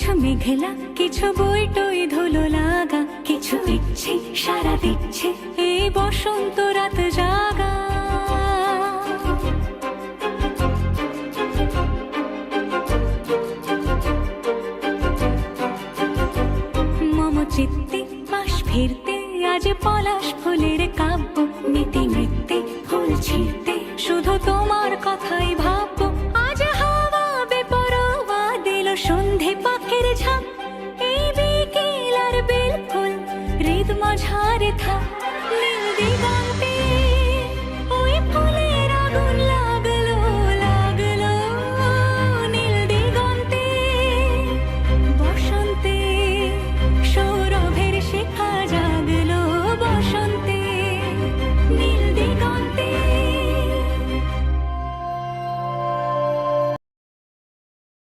কিছু মেঘলা, কিছু বইটই ধুলো লাগা, কিছু ইচ্ছে সারা দিচ্ছে এই বসন্ত রাত জাগা। মম চিত্তে পাশ ফিরতে আজ পলাশ ফুলের কাব্য, নীতি নৃত্যে ফুল ছিঁড়তে শুধু তোমার কথাই ভাববো। আজ হাওয়া বেপরোয়া দিল সন্ধে পাখির ঝাঁক, এই বিকেল আর বেলফুল হৃদ মাঝারে থাক।